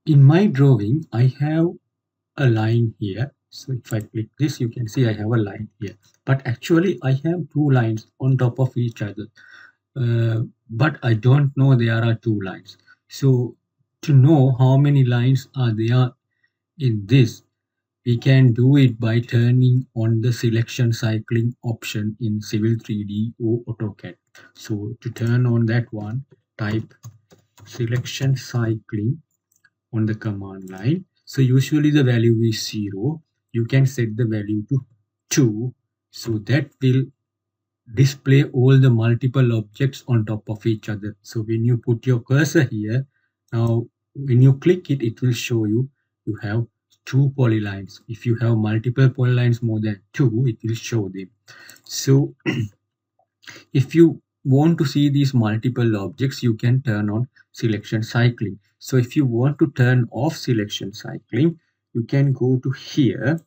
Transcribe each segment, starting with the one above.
In my drawing, I have a line here. So if I click this, you can see I have a line here. But actually, I have two lines on top of each other. But I don't know there are two lines. So to know how many lines are there in this, we can do it by turning on the selection cycling option in Civil 3D or AutoCAD. So to turn on that one, type selection cycling on the command line. So usually the value is 0. You can set the value to 2. So that will display all the multiple objects on top of each other. So when you put your cursor here, now when you click it, it will show you have two polylines. If you have multiple polylines more than 2, it will show them. So if you want to see these multiple objects, you can turn on selection cycling. So if you want to turn off selection cycling, you can go to here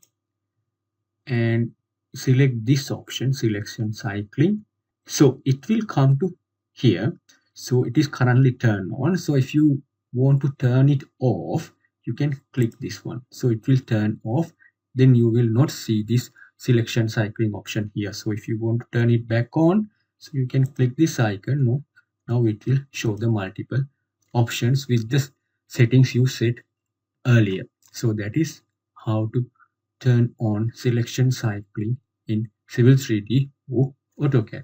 and select this option, selection cycling. So it will come to here. So it is currently turned on. So if you want to turn it off, you can click this one. So it will turn off. Then you will not see this selection cycling option here. So if you want to turn it back on, so you can click this icon. No, now it will show the multiple options with the settings you set earlier. So that is how to turn on selection cycling in Civil 3D or AutoCAD.